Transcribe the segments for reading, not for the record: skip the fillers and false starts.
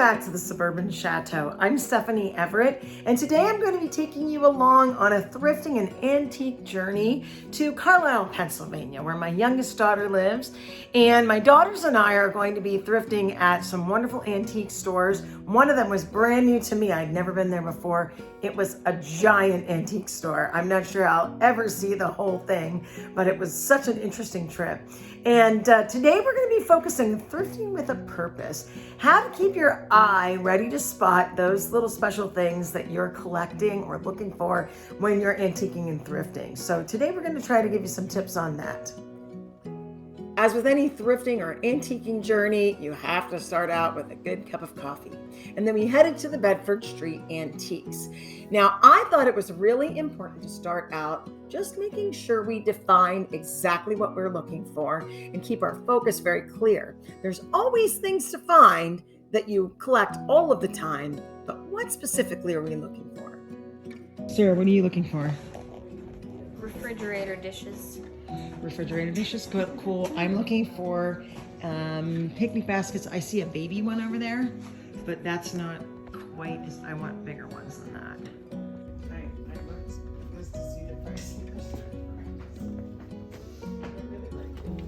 back to the Suburban Chateau. I'm Stephanie Everett, and today I'm going to be taking you along on a thrifting and antique journey to Carlisle, Pennsylvania, where my youngest daughter lives. And my daughters and I are going to be thrifting at some wonderful antique stores. One of them was brand new to me. I'd never been there before. It was a giant antique store. I'm not sure I'll ever see the whole thing, but it was such an interesting trip. And today we're going to be focusing on thrifting with a purpose. How to keep your eye ready to spot those little special things that you're collecting or looking for when you're antiquing and thrifting. So today we're going to try to give you some tips on that. As with any thrifting or antiquing journey, you have to start out with a good cup of coffee. And then we headed to the Bedford Street Antiques. Now, I thought it was really important to start out just making sure we define exactly what we're looking for and keep our focus very clear. There's always things to find that you collect all of the time, but what specifically are we looking for? Sarah, what are you looking for? Refrigerator dishes. Refrigerator dishes, cool. I'm looking for picnic baskets. I see a baby one over there, but that's not quite as, I want bigger ones than that. I looked to see the price here. I really like it.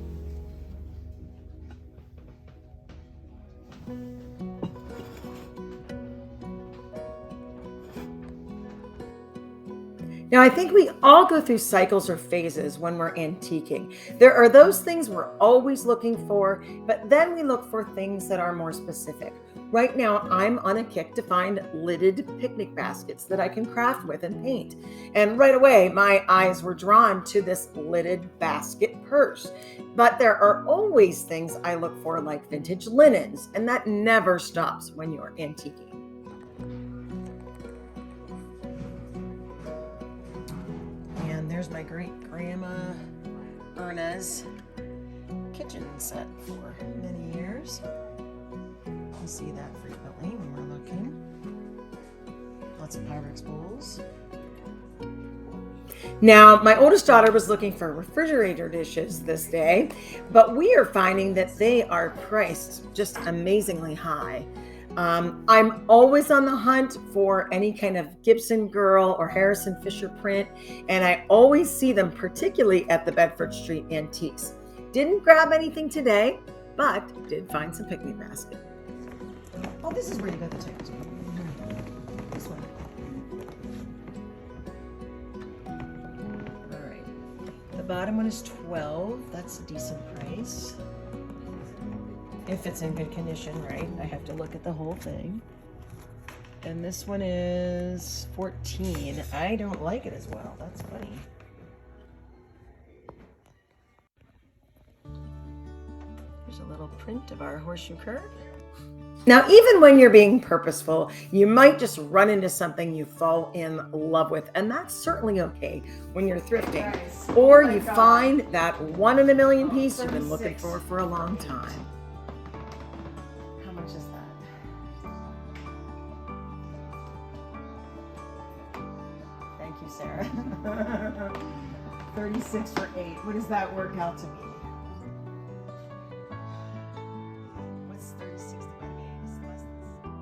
Now, I think we all go through cycles or phases when we're antiquing. There are those things we're always looking for, but then we look for things that are more specific. Right now, I'm on a kick to find lidded picnic baskets that I can craft with and paint. And right away, my eyes were drawn to this lidded basket purse. But there are always things I look for, like vintage linens, and that never stops when you're antiquing. And there's my great grandma Erna's kitchen set for many years. You see that frequently when we're looking. Lots of Pyrex bowls. Now, my oldest daughter was looking for refrigerator dishes this day, but we are finding that they are priced just amazingly high. I'm always on the hunt for any kind of Gibson Girl or Harrison Fisher print, and I always see them, particularly at the Bedford Street Antiques. Didn't grab anything today, but did find some picnic basket. Oh, this is where you got the tickets. This one. All right. The bottom one is $12. That's a decent price. If it's in good condition, right? I have to look at the whole thing. And this one is $14. I don't like it as well. That's funny. Here's a little print of our horseshoe curve. Now, even when you're being purposeful, you might just run into something you fall in love with, and that's certainly okay when you're thrifting. Nice. Or you find that one in a million piece you've been looking for a long time. How much is that? Thank you, Sarah. 36 for 8. What does that work out to be? What's 36 divided by 8? It's less than.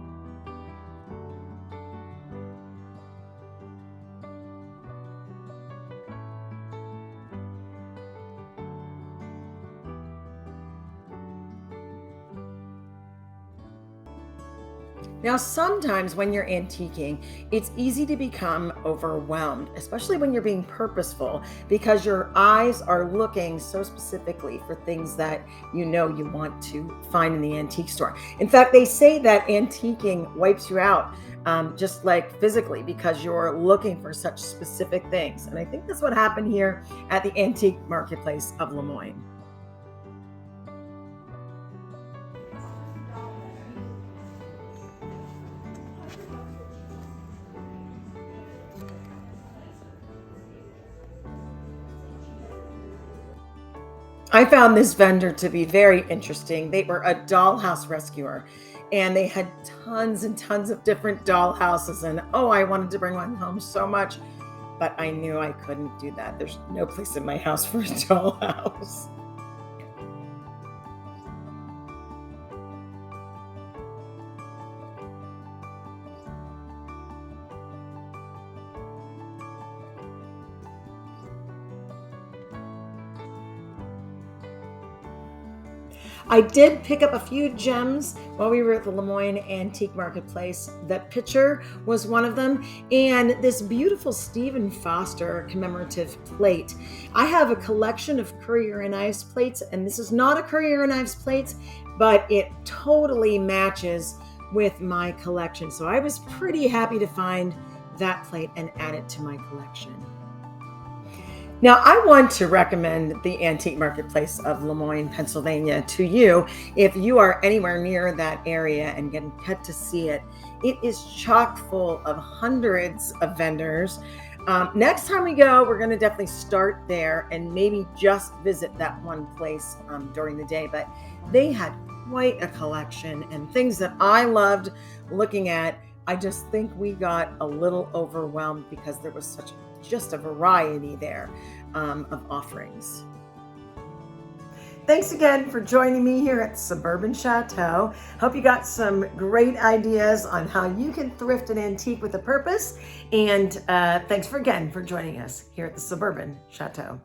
Now, sometimes when you're antiquing, it's easy to become overwhelmed, especially when you're being purposeful, because your eyes are looking so specifically for things that you know you want to find in the antique store. In fact, they say that antiquing wipes you out, just like physically, because you're looking for such specific things. And I think that's what happened here at the Antique Marketplace of Lemoyne. I found this vendor to be very interesting. They were a dollhouse rescuer, and they had tons and tons of different dollhouses. And oh, I wanted to bring one home so much, but I knew I couldn't do that. There's no place in my house for a dollhouse. I did pick up a few gems while we were at the Lemoyne Antique Marketplace. The picture was one of them, and this beautiful Stephen Foster commemorative plate. I have a collection of Currier and Ives plates, and this is not a Currier and Ives plate, but it totally matches with my collection. So I was pretty happy to find that plate and add it to my collection. Now, I want to recommend the Antique Marketplace of Lemoyne, Pennsylvania to you if you are anywhere near that area and get to see it. It is chock full of hundreds of vendors. Next time we go, we're going to definitely start there and maybe just visit that one place during the day. But they had quite a collection and things that I loved looking at. I just think we got a little overwhelmed because there was just a variety there of offerings. Thanks again for joining me here at Suburban Chateau. Hope you got some great ideas on how you can thrift an antique with a purpose. And thanks again for joining us here at the Suburban Chateau.